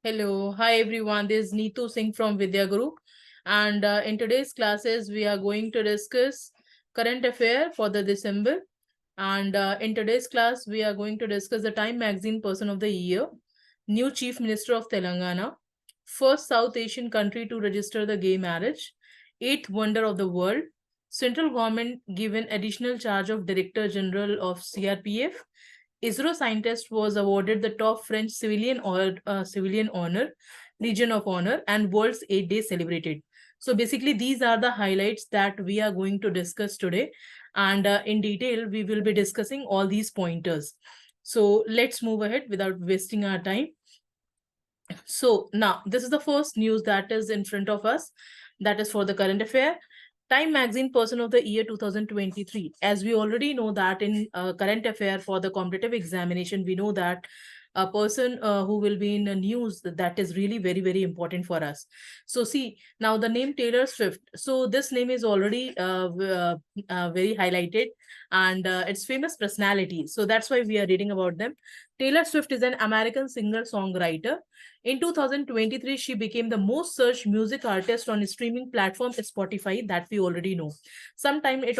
Hello, hi everyone. This is Neetu Singh from Vidya Group, and in today's classes we are going to discuss current affair for the December. And in today's class we are going to discuss the Time Magazine Person of the Year, new Chief Minister of Telangana, first South Asian country to register the gay marriage, eighth wonder of the world, central government given additional charge of Director General of CRPF, ISRO scientist was awarded the top French civilian honor, Legion of Honor, and World's AIDS Day celebrated. So basically, these are the highlights that we are going to discuss today, and in detail, we will be discussing all these pointers. So let's move ahead without wasting our time. So now, this is the first news that is in front of us. That is for the current affair. Time Magazine Person of the Year 2023. As we already know that in current affair for the competitive examination, we know that a person who will be in the news, that is really very, very important for us. So see, now the name Taylor Swift. So this name is already very highlighted, and it's famous personality. So that's why we are reading about them. Taylor Swift is an American singer-songwriter. In 2023, she became the most searched music artist on streaming platform Spotify, that we already know. Sometime it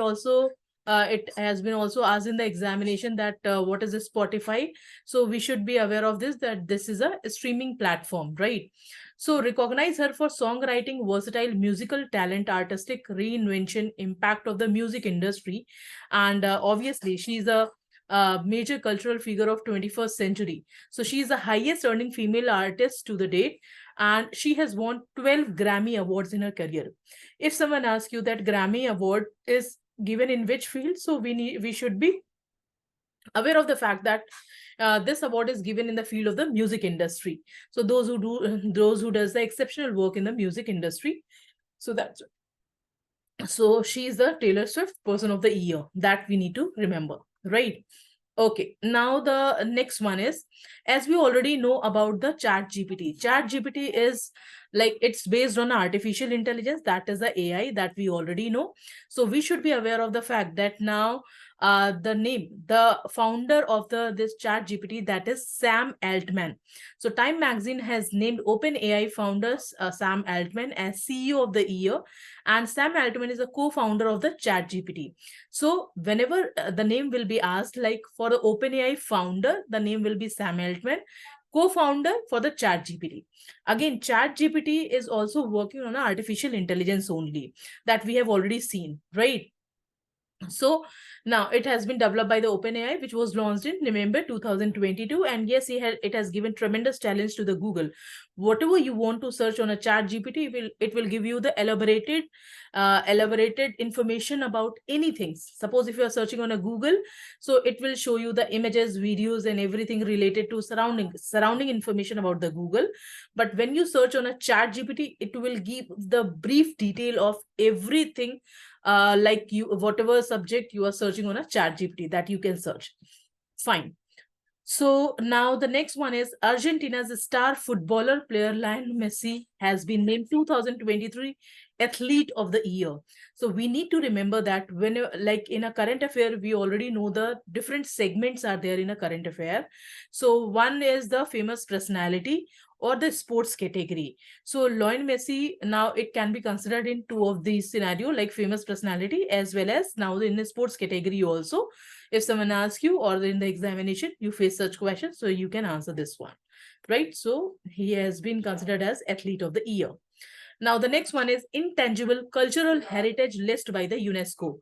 has been also asked in the examination that what is a Spotify. So we should be aware of this, that this is a streaming platform, right? So recognize her for songwriting, versatile musical talent, artistic reinvention, impact of the music industry, and obviously she's a major cultural figure of 21st century. So she is the highest earning female artist to the date, and she has won 12 Grammy Awards in her career. If someone asks you that Grammy Award is given in which field, so we should be aware of the fact that this award is given in the field of the music industry. So those who does the exceptional work in the music industry. So that's so she is the Taylor Swift Person of the Year, that we need to remember, right? Okay, now the next one is, as we already know about the Chat GPT. Chat GPT is like, it's based on artificial intelligence, that is the AI that we already know. So we should be aware of the fact that now the founder of this Chat GPT, that is Sam Altman. So Time Magazine has named OpenAI founders Sam Altman as CEO of the year, and Sam Altman is a co-founder of the Chat GPT. So whenever the name will be asked, like for the OpenAI founder, the name will be Sam Altman, co-founder for the Chat GPT. Again, Chat GPT is also working on artificial intelligence only, that we have already seen, right? So now it has been developed by the OpenAI, which was launched in November 2022. And yes, it has given tremendous challenge to the Google. Whatever you want to search on a Chat GPT, it will give you the elaborated information about anything. Suppose if you are searching on a Google, so it will show you the images, videos, and everything related to surrounding information about the Google. But when you search on a Chat GPT, it will give the brief detail of everything, like you, whatever subject you are searching on a Chat GPT, that you can search. Fine. So now the next one is, Argentina's star footballer player Lionel Messi has been named 2023 Athlete of the Year. So we need to remember that when, like in a current affair, we already know the different segments are there in a current affair. So one is the famous personality or the sports category. So Lionel Messi, now it can be considered in two of these scenario, like famous personality as well as now in the sports category also. If someone asks you or in the examination, you face such questions, so you can answer this one, right? So he has been considered as Athlete of the Year. Now, the next one is Intangible Cultural Heritage List by the UNESCO.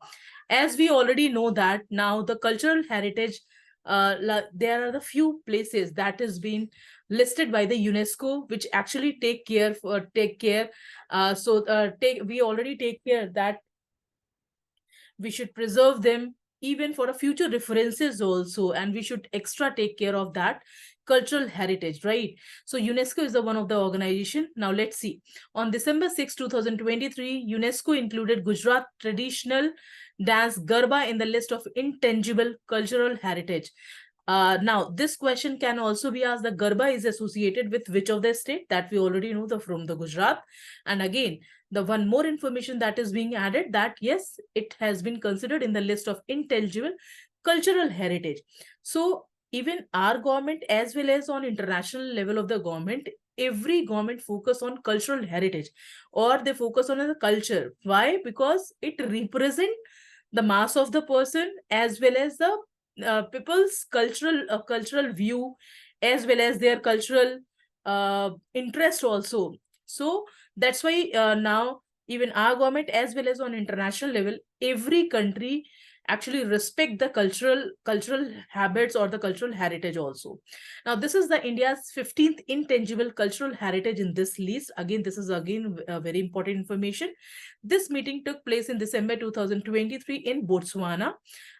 As we already know that now the cultural heritage, there are the few places that has been listed by the UNESCO, which actually take care. We already take care that we should preserve them even for a future references also, and we should extra take care of that cultural heritage, right? So UNESCO is the one of the organization. Now let's see. On December 6, 2023, UNESCO included Gujarat traditional dance Garba in the list of intangible cultural heritage. Now, this question can also be asked, the Garba is associated with which of the state, that we already know from the Gujarat. And again, the one more information that is being added, that yes, it has been considered in the list of intangible cultural heritage. So even our government as well as on international level of the government, every government focus on cultural heritage, or they focus on the culture. Why? Because it represents the mass of the person, as well as the people's cultural view, as well as their cultural interest also. So that's why now even our government, as well as on international level, every country actually respect the cultural habits or the cultural heritage also. Now this is the India's 15th intangible cultural heritage in this list. Again, this is again very important information. This meeting took place in December 2023 in Botswana,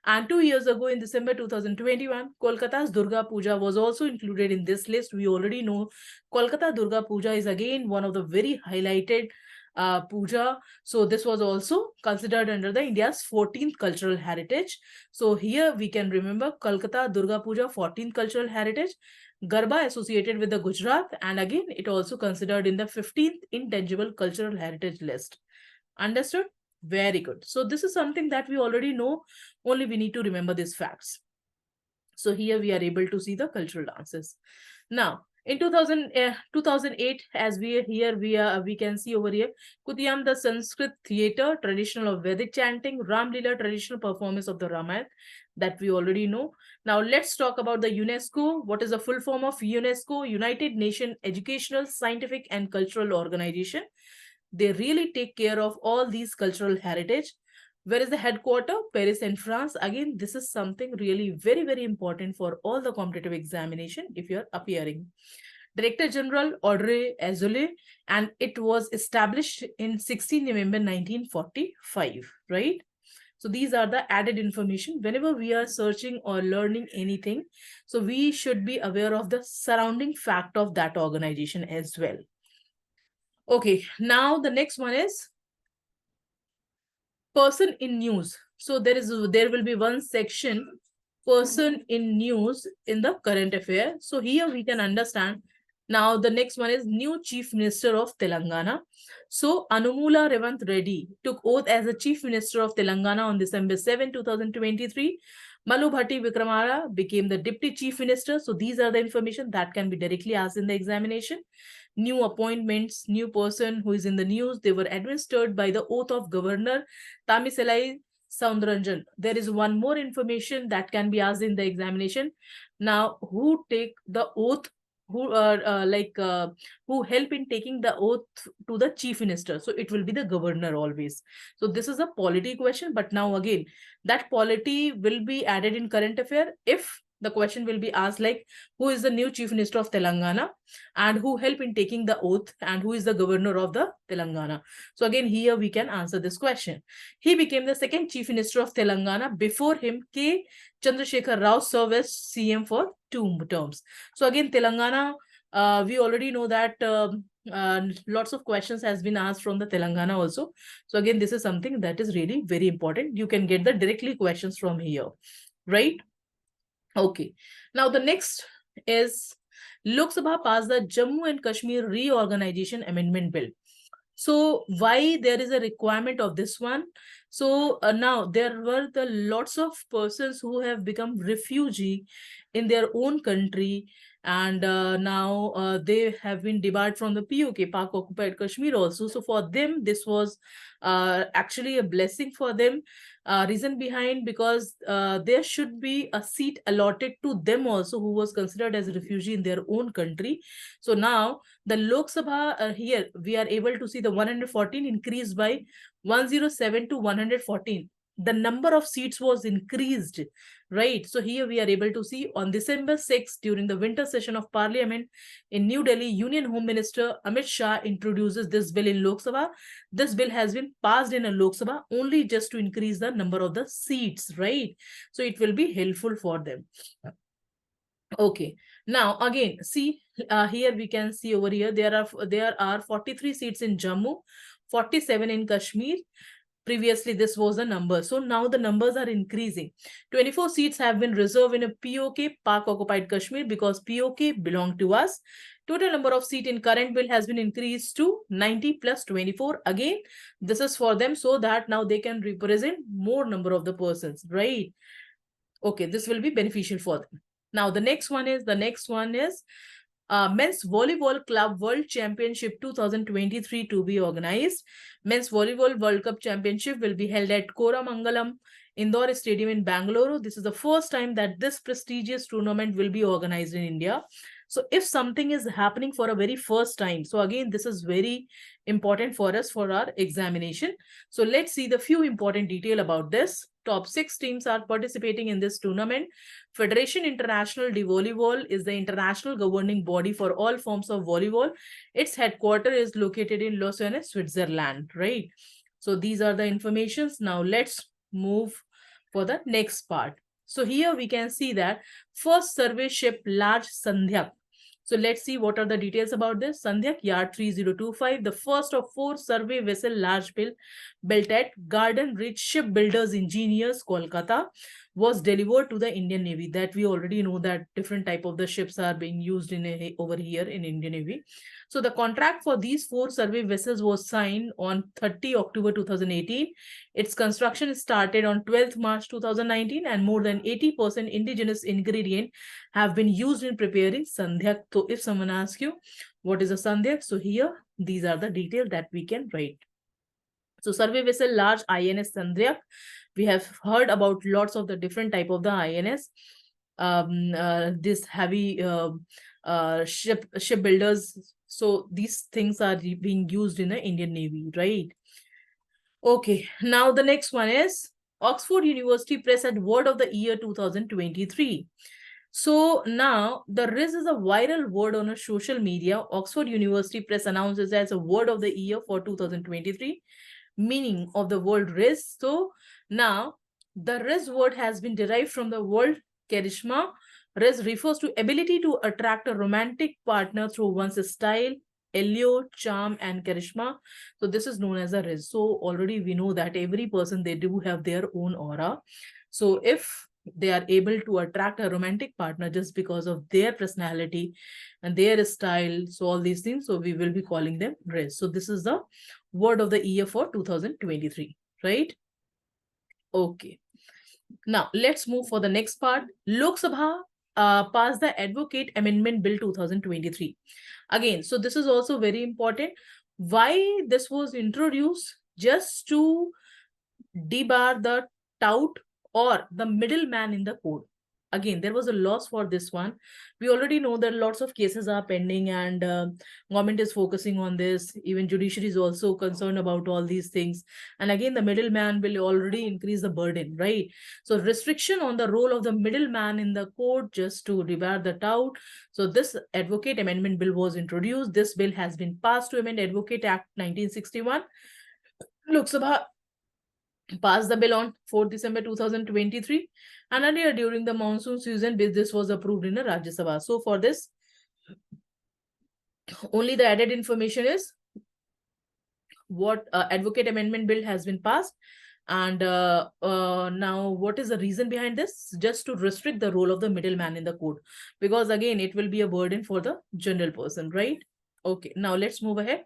and 2 years ago in December 2021, Kolkata's Durga Puja was also included in this list. We already know Kolkata Durga Puja is again one of the very highlighted puja. So this was also considered under the India's 14th cultural heritage. So here we can remember Kolkata Durga Puja 14th cultural heritage, Garba associated with the Gujarat, and again it also considered in the 15th intangible cultural heritage list. Understood? Very good. So this is something that we already know, only we need to remember these facts. So here we are able to see the cultural dances. Now, in 2008, as we can see over here, Kutiyam, the Sanskrit theatre, traditional of Vedic chanting, Ram Leela, traditional performance of the Ramayana, that we already know. Now, let's talk about the UNESCO. What is the full form of UNESCO? United Nations Educational, Scientific and Cultural Organization. They really take care of all these cultural heritage. Where is the headquarter? Paris in France. Again, this is something really very, very important for all the competitive examination if you're appearing. Director General Audrey Azoulay, and it was established in 16 November 1945, right? So these are the added information. Whenever we are searching or learning anything, so we should be aware of the surrounding fact of that organization as well. Okay, now the next one is person in news. So there will be one section, person in news in the current affair. So here we can understand. Now the next one is new Chief Minister of Telangana. So Anumula Revant Reddy took oath as the Chief Minister of Telangana on December 7, 2023. Malu Bhatti Vikramara became the Deputy Chief Minister. So these are the information that can be directly asked in the examination. New appointments, new person who is in the news, they were administered by the oath of Governor Tamiselai Soundaranjan. There is one more information that can be asked in the examination. Now, who take the oath, who help in taking the oath to the Chief Minister? So it will be the governor always. So this is a polity question, but now again, that polity will be added in current affair if the question will be asked like, who is the new Chief Minister of Telangana and who helped in taking the oath and who is the governor of the Telangana. So again, here we can answer this question. He became the second Chief Minister of Telangana. Before him, K. Chandrasekhar Rao served as CM for 2 terms. So again, Telangana, we already know that lots of questions has been asked from the Telangana also. So again, this is something that is really very important. You can get the directly questions from here, right? Okay, now the next is Lok Sabha passed the Jammu and Kashmir Reorganization Amendment Bill. So why there is a requirement of this one? So now there were the lots of persons who have become refugee in their own country, and now they have been debarred from the POK, Pak Occupied Kashmir also. So for them, this was actually a blessing for them. Reason behind, because there should be a seat allotted to them also who was considered as a refugee in their own country. So now the Lok Sabha here we are able to see the 114 increased by 107 to 114. The number of seats was increased, right? So here we are able to see on December 6th, during the winter session of Parliament in New Delhi, Union Home Minister Amit Shah introduces this bill in Lok Sabha. This bill has been passed in a Lok Sabha only just to increase the number of the seats, right? So it will be helpful for them. Okay, now again, see here we can see over here there are 43 seats in Jammu, 47 in Kashmir. Previously, this was the number. So now the numbers are increasing. 24 seats have been reserved in a POK, Pak Occupied Kashmir, because POK belong to us. Total number of seats in current bill has been increased to 90 plus 24. Again, this is for them so that now they can represent more number of the persons, right? Okay, this will be beneficial for them. Now, the next one is Men's Volleyball Club World Championship 2023 to be organized. Men's Volleyball World Cup Championship will be held at Koramangalam Indoor Stadium in Bangalore. This is the first time that this prestigious tournament will be organized in India. So if something is happening for a very first time, so again, this is very important for us for our examination. So let's see the few important detail about this. Top 6 teams are participating in this tournament. Federation International de Volleyball is the international governing body for all forms of volleyball. Its headquarters is located in Lausanne, Switzerland, right? So these are the informations. Now let's move for the next part. So here we can see that first survey ship large Sandhyak. So let's see what are the details about this. Sandhyak Yard 3025, the first of 4 survey vessel large built at Garden Ridge Shipbuilders Engineers, Kolkata, was delivered to the Indian Navy. That we already know that different type of the ships are being used in over here in Indian Navy. So the contract for these 4 survey vessels was signed on 30 October 2018. Its construction started on 12th March 2019 and more than 80% indigenous ingredient have been used in preparing Sandhyak. So if someone asks you, what is a Sandhyak? So here, these are the details that we can write. So survey vessel large INS Sandhyak. We have heard about lots of the different type of the INS. This heavy shipbuilders. So these things are being used in the Indian Navy, right? Okay, now the next one is Oxford University Press at Word of the Year 2023. So now the Riz is a viral word on a social media. Oxford University Press announces as a Word of the Year for 2023. Meaning of the word Riz. So now the Riz word has been derived from the word charisma. Riz refers to ability to attract a romantic partner through one's style, allure, charm, and charisma. So this is known as a Riz. So already we know that every person, they do have their own aura. So if they are able to attract a romantic partner just because of their personality and their style, so all these things, so we will be calling them Riz. So this is the word of the year for 2023, right? Okay. Now let's move for the next part. Lok Sabha passed the Advocate Amendment Bill 2023. Again, so this is also very important. Why this was introduced? Just to debar the tout or the middleman in the court. Again, there was a loss for this one. We already know that lots of cases are pending and government is focusing on this. Even judiciary is also concerned about all these things. And again, the middleman will already increase the burden, right? So restriction on the role of the middleman in the court just to debar the tout. So this Advocate Amendment Bill was introduced. This bill has been passed to amend Advocate Act 1961. Lok Sabha passed the bill on 4th December 2023, and earlier during the monsoon season, this was approved in the Rajya Sabha. So for this, only the added information is what Advocate Amendment Bill has been passed. And now what is the reason behind this? Just to restrict the role of the middleman in the court, because again, it will be a burden for the general person, right? Okay, now let's move ahead.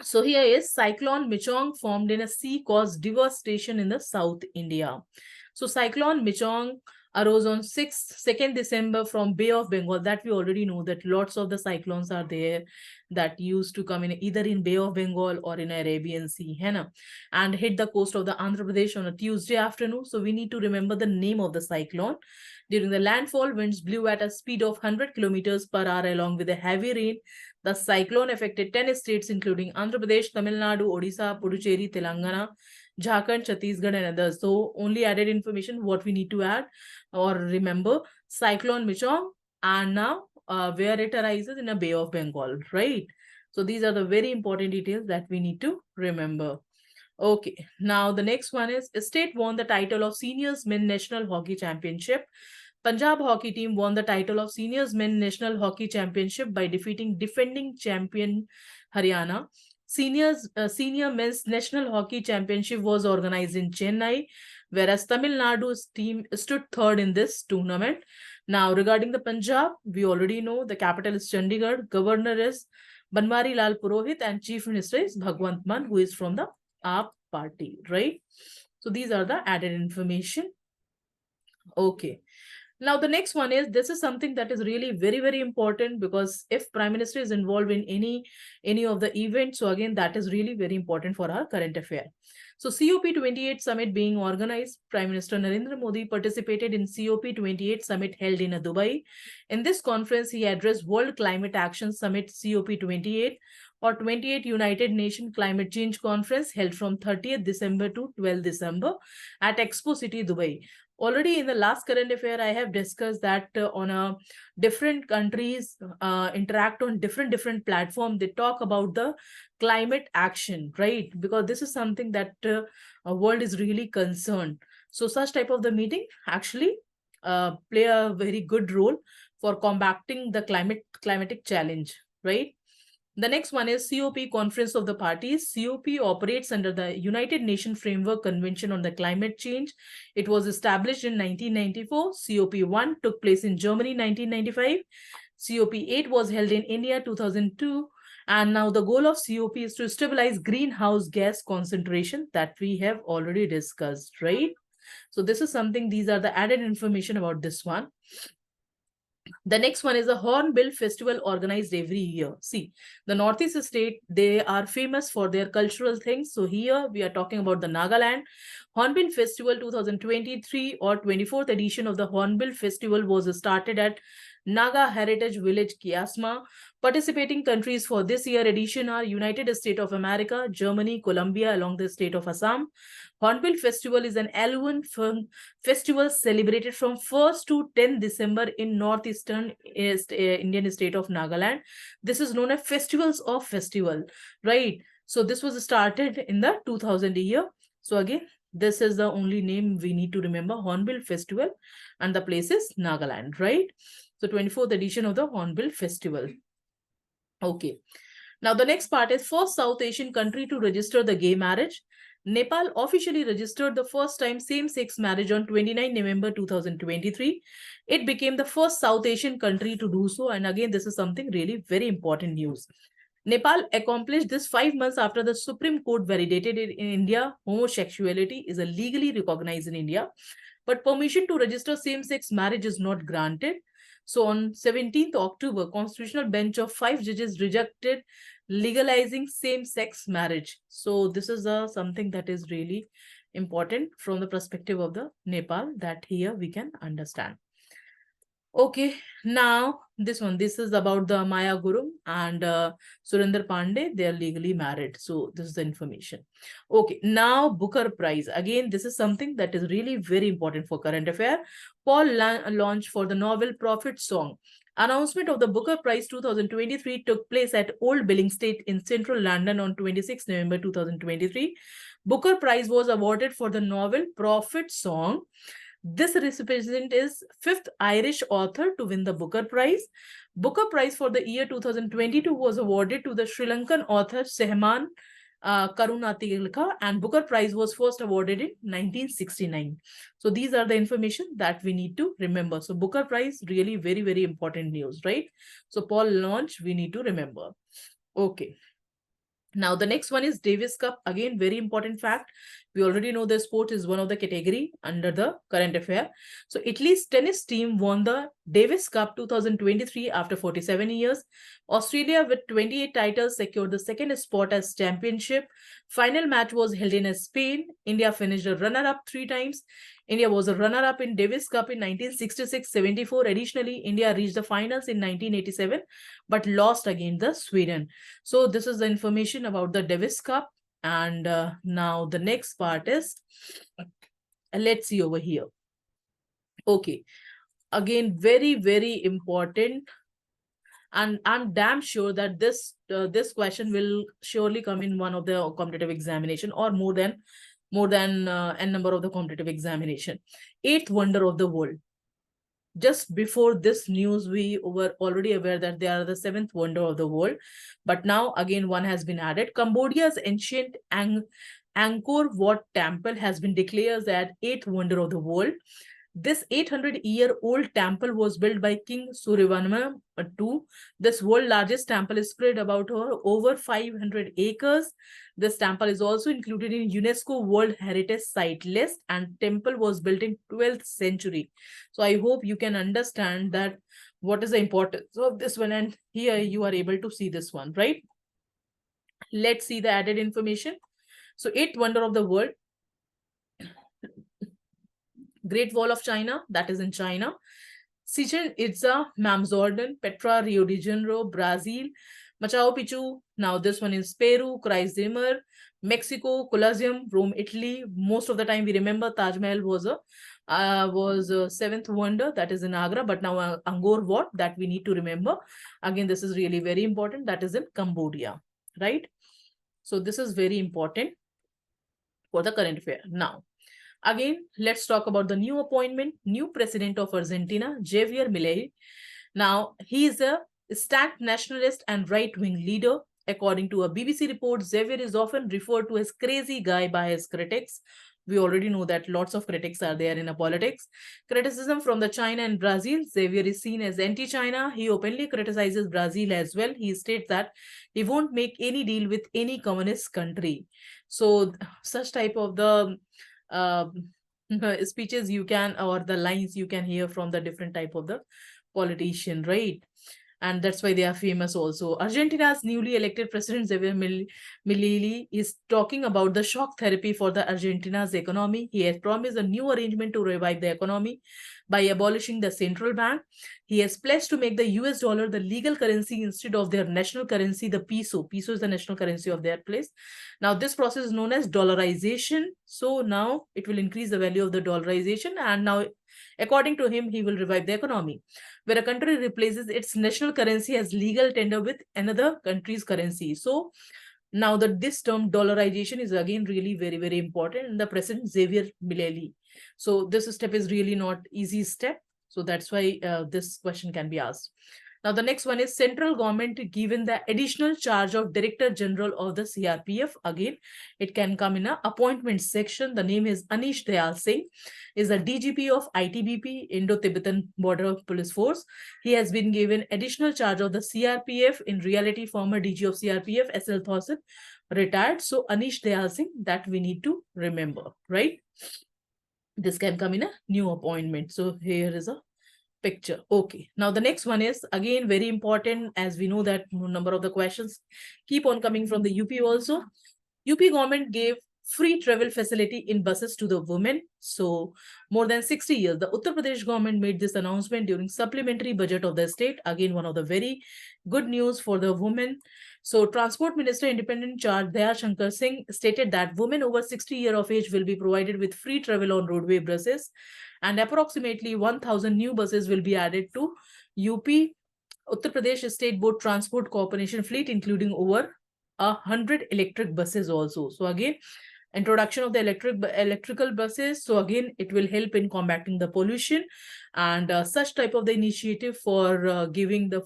So here is Cyclone Michong formed in a sea caused devastation in the South India. So Cyclone Michong arose on 2nd December from Bay of Bengal. That we already know that lots of the cyclones are there that used to come in either in Bay of Bengal or in Arabian Sea, and hit the coast of the Andhra Pradesh on a Tuesday afternoon. So we need to remember the name of the cyclone. During the landfall, winds blew at a speed of 100 kilometers per hour along with a heavy rain. The cyclone affected 10 states including Andhra Pradesh, Tamil Nadu, Odisha, Puducherry, Telangana, Jharkhand, Chhattisgarh, and others. So only added information what we need to add or remember: Cyclone Michong, and now where it arises in a Bay of Bengal, right? So these are the very important details that we need to remember. Okay, now the next one is state won the title of Seniors Men National Hockey Championship. Punjab hockey team won the title of Seniors Men National Hockey Championship by defeating defending champion Haryana. Senior Men's National Hockey Championship was organized in Chennai, whereas Tamil Nadu's team stood third in this tournament. Now, regarding the Punjab, we already know the capital is Chandigarh, governor is Banwari Lal Purohit, and chief minister is Bhagwant Mann, who is from the AAP party, right? So these are the added information. Okay. Now, the next one is, this is something that is really very, very important, because if Prime Minister is involved in any of the events, so again, that is really very important for our current affair. So COP28 summit being organized, Prime Minister Narendra Modi participated in COP28 summit held in Dubai. In this conference, he addressed World Climate Action Summit COP28 or 28 United Nations Climate Change Conference held from 30th December to 12th December at Expo City, Dubai. Already in the last current affair, I have discussed that on a different countries interact on different platform. They talk about the climate action, right? Because this is something that world is really concerned. So such type of the meeting actually play a very good role for combating the climatic challenge, right? The next one is COP, Conference of the Parties. COP operates under the United Nations Framework Convention on the Climate Change. It was established in 1994. COP1 took place in Germany 1995. COP8 was held in India 2002. And now the goal of COP is to stabilize greenhouse gas concentration that we have already discussed, right? So this is something, these are the added information about this one. The next one is the Hornbill Festival organized every year. See, the Northeast state, they are famous for their cultural things. So here we are talking about the Nagaland. Hornbill Festival 2023 or 24th edition of the Hornbill Festival was started at Naga Heritage Village, Kiasma. Participating countries for this year edition are United States of America, Germany, Colombia, along the state of Assam. Hornbill Festival is an annual festival celebrated from 1st to 10th December in northeastern Indian state of Nagaland. This is known as Festivals of Festival, right? So this was started in the 2000 year. So again, this is the only name we need to remember, Hornbill Festival, and the place is Nagaland, right? So 24th edition of the Hornbill Festival. Okay. Now the next part is first South Asian country to register the gay marriage. Nepal officially registered the first time same-sex marriage on 29 November 2023. It became the first South Asian country to do so. And again, this is something really very important news. Nepal accomplished this 5 months after the Supreme Court validated it in India. Homosexuality is legally recognized in India, but permission to register same-sex marriage is not granted. So on 17th October, Constitutional Bench of 5 judges rejected legalizing same-sex marriage. So this is something that is really important from the perspective of the Nepal, that here we can understand. Okay, now this is about the Maya Guru and Surinder Pandey. They are legally married. So this is the information. Okay, now Booker Prize. Again, this is something that is really very important for current affair. Paul launched for the novel Prophet Song. Announcement of the Booker Prize 2023 took place at Old Billingsgate in central London on 26 November 2023. Booker Prize was awarded for the novel Prophet Song. This recipient is 5th Irish author to win the Booker Prize. Booker Prize for the year 2022 was awarded to the Sri Lankan author Sehman Karunatilaka, and Booker Prize was first awarded in 1969. So these are the information that we need to remember. So Booker Prize, really very, very important news, right? So Paul launch, we need to remember. Okay. Now, the next one is Davis Cup. Again, very important fact. We already know the sport is one of the category under the current affair. So Italy's tennis team won the Davis Cup 2023 after 47 years. Australia with 28 titles secured the second spot as championship. Final match was held in Spain. India finished a runner-up 3 times. India was a runner-up in Davis Cup in 1966-74. Additionally, India reached the finals in 1987, but lost against the Sweden. So this is the information about the Davis Cup. And now the next part is, let's see over here. Okay, again, very, very important. And I'm damn sure that this question will surely come in one of the competitive examination, or more than n number of the competitive examination. 8th wonder of the world. Just before this news, we were already aware that they are the 7th wonder of the world. But now again, one has been added. Cambodia's ancient Angkor Wat temple has been declared as 8th wonder of the world. This 800-year-old temple was built by King Suryavarman II. This world largest temple is spread about over 500 acres. This temple is also included in UNESCO World Heritage Site list, and temple was built in 12th century. So I hope you can understand that what is the importance of this one, and here you are able to see this one, right? Let's see the added information. So, eighth wonder of the world, Great Wall of China, that is in China. Chichen Itza, Mamzordan, Petra, Rio de Janeiro, Brazil. Machu Picchu, now this one is Peru, Kreisdimmer, Mexico, Colosseum, Rome, Italy. Most of the time we remember Taj Mahal was a seventh wonder, that is in Agra, but now Angkor Wat, that we need to remember. Again, this is really very important, that is in Cambodia, right? So this is very important for the current affair. Now, again, let's talk about the new appointment, new president of Argentina, Javier Milei. Now, he is a staunch nationalist and right-wing leader. According to a BBC report, Javier is often referred to as crazy guy by his critics. We already know that lots of critics are there in politics. Criticism from the China and Brazil. Javier is seen as anti-China. He openly criticizes Brazil as well. He states that he won't make any deal with any communist country. So such type of the speeches you can, or the lines you can hear from the different type of the politician, right? And that's why they are famous also. Argentina's newly elected president Javier Milei is talking about the shock therapy for the Argentina's economy. He has promised a new arrangement to revive the economy by abolishing the central bank. He has pledged to make the US dollar the legal currency instead of their national currency, the peso. Peso is the national currency of their place. Now, this process is known as dollarization. So now it will increase the value of the dollarization, and now, according to him, he will revive the economy. Where a country replaces its national currency as legal tender with another country's currency. So now this term dollarization is again really very, very important in the President Javier Milei. So this step is really not easy step. So that's why this question can be asked. Now, the next one is central government given the additional charge of Director General of the CRPF. Again, it can come in a appointment section. The name is Anish Dayal Singh, is the DGP of ITBP, Indo-Tibetan Border Police Force. He has been given additional charge of the CRPF. In reality, former DG of CRPF, SL Thorson, retired. So Anish Dayal Singh, that we need to remember, right? This can come in a new appointment. So here is a picture. Okay, now the next one is again very important, as we know that number of the questions keep on coming from the UP also. UP government gave free travel facility in buses to the women. So more than 60 years, the Uttar Pradesh government made this announcement during supplementary budget of the state. Again, one of the very good news for the women. So Transport Minister Independent Charge Daya Shankar Singh stated that women over 60 years of age will be provided with free travel on roadway buses, and approximately 1,000 new buses will be added to UP Uttar Pradesh State Board Transport Corporation fleet, including over 100 electric buses also. So again, introduction of the electrical buses. So again, it will help in combating the pollution, and such type of the initiative for giving the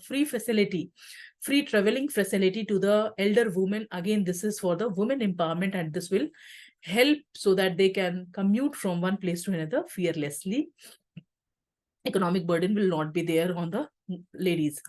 free traveling facility to the elder women. Again, this is for the women empowerment, and this will help so that they can commute from one place to another fearlessly. Economic burden will not be there on the ladies.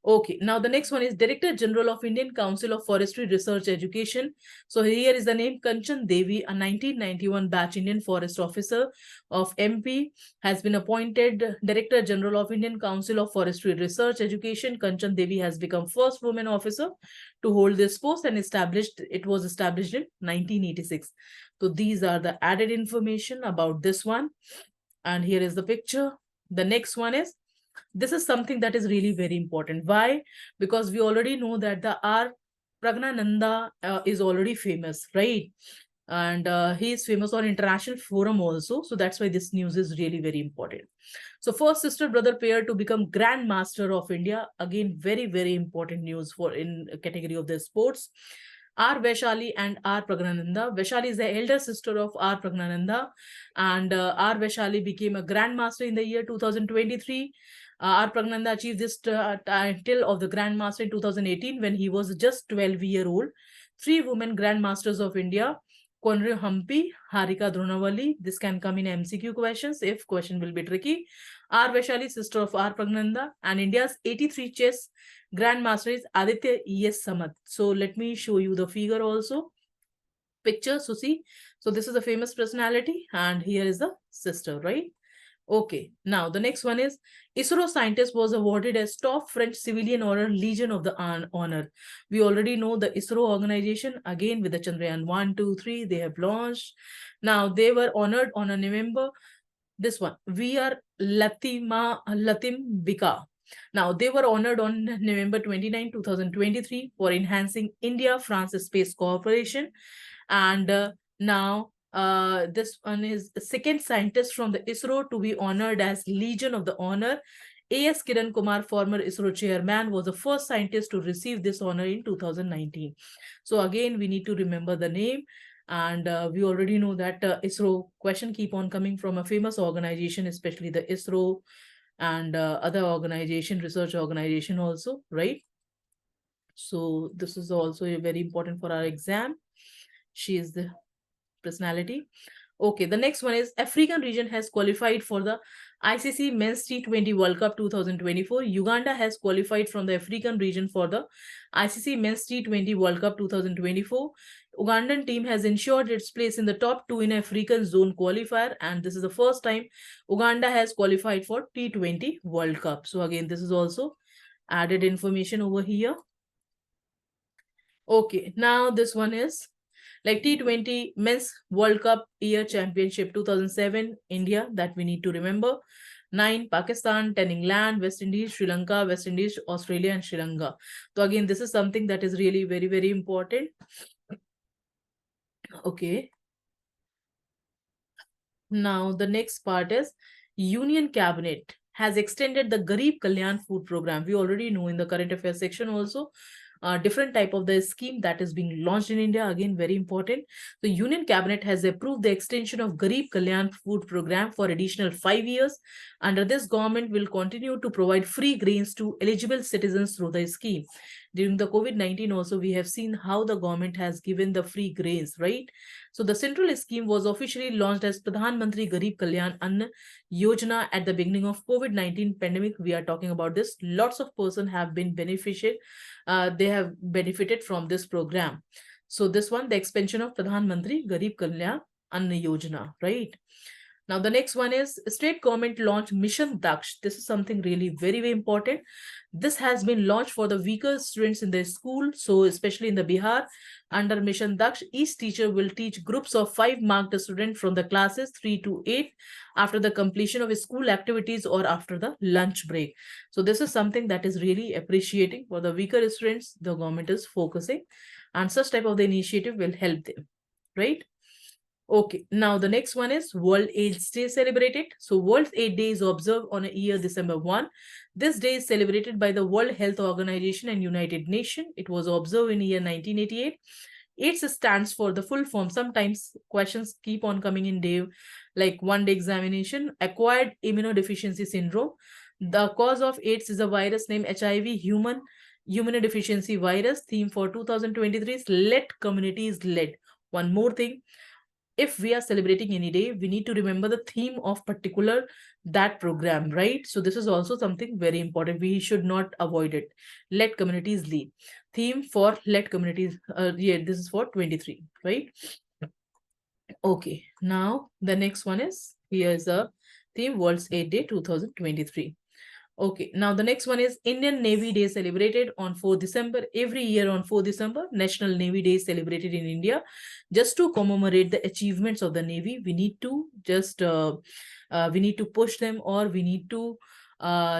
Okay, now the next one is Director General of Indian Council of Forestry Research Education. So here is the name Kanchan Devi, a 1991 batch Indian Forest Officer of MP, has been appointed Director General of Indian Council of Forestry Research Education. Kanchan Devi has become first woman officer to hold this post, and it was established in 1986. So these are the added information about this one. And here is the picture. The next one is, this is something that is really very important. Why? Because we already know that the R. Pragnananda is already famous, right? And he is famous on international forum also. So that's why this news is really very important. So first sister brother pair to become Grand Master of India. Again, very, very important news for in category of the sports. R. Vaishali and R. Pragnananda. Vaishali is the elder sister of R. Pragnananda, and R. Vaishali became a Grandmaster in the year 2023. R. Pragnananda achieved this title of the Grandmaster in 2018 when he was just 12-year-old. 3 women Grandmasters of India Conru Hampi, Harika Dronawali. This can come in MCQ questions if question will be tricky. R. Vaishali, sister of R. Pragnanda. And India's 83 chess grandmaster is Aditya E.S. Samath. So let me show you the figure also. Picture, so see. So this is a famous personality and here is the sister, right? Okay, now the next one is ISRO scientist was awarded as top French civilian honor Legion of the Honor. We already know the ISRO organization again with the Chandrayaan 1, 2, 3 they have launched. Now they were honored on a November. This one, we are Latim Bika. Now they were honored on November 29, 2023 for enhancing India-France space cooperation. And now this one is the second scientist from the ISRO to be honored as Legion of the Honor. A.S. Kiran Kumar, former ISRO chairman, was the first scientist to receive this honor in 2019. So again, we need to remember the name. And we already know that ISRO question keep on coming from a famous organization, especially the ISRO and other organization, research organization also, right? So this is also very important for our exam. She is the personality. Okay, the next one is African region has qualified for the ICC Men's T20 World Cup 2024. Uganda has qualified from the African region for the ICC Men's T20 World Cup 2024. Ugandan team has ensured its place in the top 2 in African zone qualifier, and this is the first time Uganda has qualified for T20 World Cup. So again, this is also added information over here. Okay, now this one is like T20 Men's World Cup Year Championship 2007, India, that we need to remember. 9, Pakistan. 10, England, West Indies, Sri Lanka, West Indies, Australia, and Sri Lanka. So again, this is something that is really very, very important. Okay. Now, the next part is Union Cabinet has extended the Garib Kalyan Food Program. We already know in the current affairs section also. Different type of the scheme that is being launched in India. Again, very important. The Union Cabinet has approved the extension of Garib Kalyan Food Program for additional 5 years. Under this, government will continue to provide free grains to eligible citizens through the scheme. During the COVID-19 also, we have seen how the government has given the free grains, right? So the central scheme was officially launched as Pradhan Mantri Garib Kalyan Anna Yojana at the beginning of COVID-19 pandemic. We are talking about this. Lots of persons have been benefited. They have benefited from this program. So this one, the expansion of Pradhan Mantri Garib Kalyan Anna Yojana, right? Now, the next one is state government launched Mission Daksh. This is something really very, very important. This has been launched for the weaker students in their school. So especially in the Bihar, under Mission Daksh, each teacher will teach groups of 5 marked students from the classes 3 to 8 after the completion of school activities or after the lunch break. So this is something that is really appreciating for the weaker students. The government is focusing, and such type of the initiative will help them, right? Okay, now the next one is World AIDS Day celebrated. So World AIDS Day is observed on a year December 1. This day is celebrated by the World Health Organization and United Nations. It was observed in year 1988. AIDS stands for the full form. Sometimes questions keep on coming in day, like one day examination. Acquired immunodeficiency syndrome. The cause of AIDS is a virus named HIV, human immunodeficiency virus. Theme for 2023 is Let Communities Led. One more thing, if we are celebrating any day, we need to remember the theme of particular that program, right? So this is also something very important. We should not avoid it. Let communities lead. Theme for let communities, yeah, this is for 23, right? Okay, now the next one is, here's a theme, World's AIDS Day 2023. Okay, now the next one is Indian Navy Day celebrated on 4 December. Every year on 4 December, National Navy Day is celebrated in India. Just to commemorate the achievements of the Navy, we need to just, we need to push them, or we need to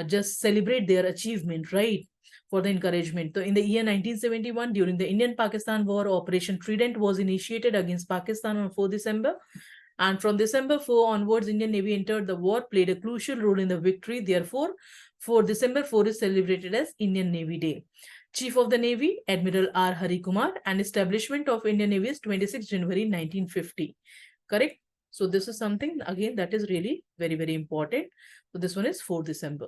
just celebrate their achievement, right? For the encouragement. So in the year 1971, during the Indian-Pakistan War, Operation Trident was initiated against Pakistan on 4 December. And from December 4 onwards, Indian Navy entered the war, played a crucial role in the victory. Therefore, for December 4 is celebrated as Indian Navy Day. Chief of the Navy, Admiral R. Hari Kumar, and establishment of Indian Navy is 26 January 1950. Correct? So this is something, again, that is really very, very important. So this one is 4 December.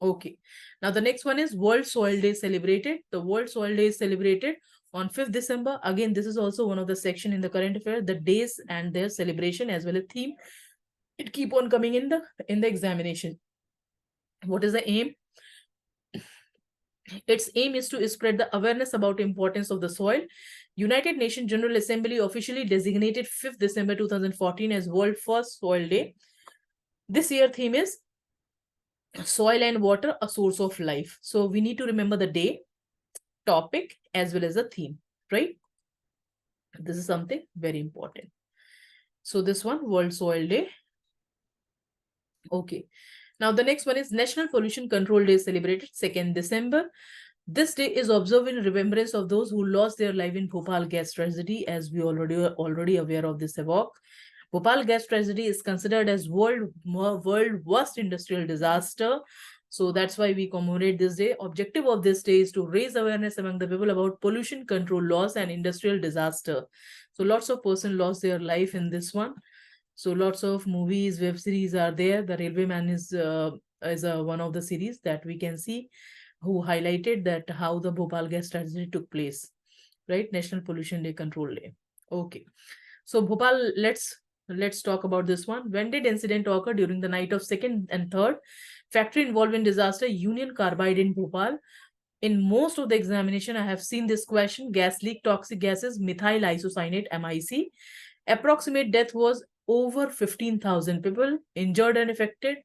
Okay. Now the next one is World Soil Day celebrated. The World Soil Day is celebrated On 5th December, again, this is also one of the section in the current affair, the days and their celebration as well as theme. It keep on coming in the examination. What is the aim? Its aim is to spread the awareness about importance of the soil. United Nations General Assembly officially designated 5th December 2014 as World First Soil Day. This year theme is soil and water, a source of life. So we need to remember the day, topic, as well as the theme, right? This is something very important. So this one, World Soil Day. Okay. Now the next one is National Pollution Control Day, celebrated 2nd December. This day is observed in remembrance of those who lost their life in Bhopal gas tragedy, as we already aware of this evoke. Bhopal gas tragedy is considered as world worst industrial disaster. So that's why we commemorate this day. Objective of this day is to raise awareness among the people about pollution control laws and industrial disaster. So lots of persons lost their life in this one. So lots of movies, web series are there. The Railwayman is one of the series that we can see, who highlighted that how the Bhopal gas tragedy took place, right? National Pollution Day Control Day. Okay. So Bhopal, let's talk about this one. When did incident occur? During the night of 2nd and 3rd. Factory involved in disaster, Union Carbide in Bhopal. In most of the examination, I have seen this question: gas leak, toxic gases, methyl isocyanate, MIC. Approximate death was over 15,000 people injured and affected.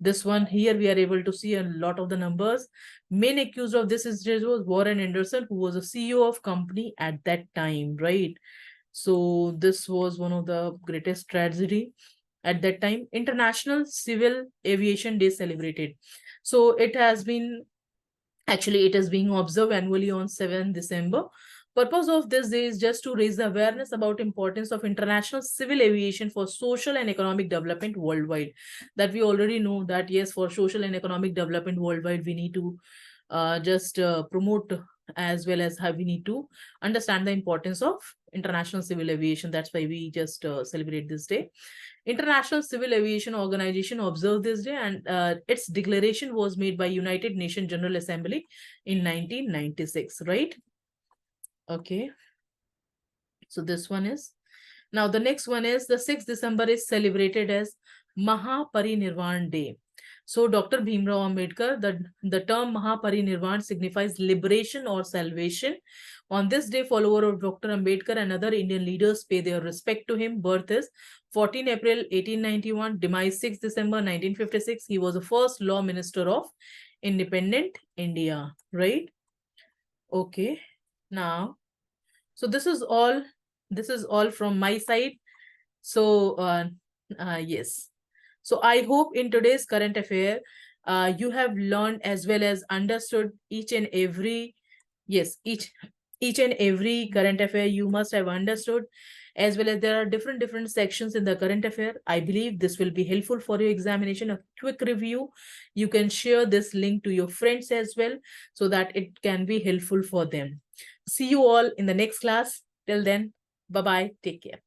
This one here, we are able to see a lot of the numbers. Main accused of this incident was Warren Anderson, who was a CEO of company at that time, right? So this was one of the greatest tragedy at that time. International Civil Aviation Day celebrated. So it has been, actually it is being observed annually on 7th December. Purpose of this day is just to raise the awareness about importance of international civil aviation for social and economic development worldwide. That we already know that yes, for social and economic development worldwide, we need to promote, as well as we need to understand the importance of international civil aviation. That's why we just celebrate this day. International Civil Aviation Organization observed this day, and its declaration was made by United Nations General Assembly in 1996, right? Okay. So this one is, now the next one is the 6th December is celebrated as Mahaparinirvan Day. So Dr. Bhimrao Ambedkar, the term Mahaparinirvan signifies liberation or salvation. On this day, followers of Dr. Ambedkar and other Indian leaders pay their respect to him. Birth is 14 April 1891, demise 6 December 1956. He was the first law minister of independent India, right? Okay. Now, so this is all from my side. So yes. So I hope in today's current affair, you have learned as well as understood each and every, yes, each and every current affair you must have understood, as well as there are different sections in the current affair. I believe this will be helpful for your examination. A quick review. You can share this link to your friends as well, so that it can be helpful for them. See you all in the next class. Till then, bye-bye. Take care.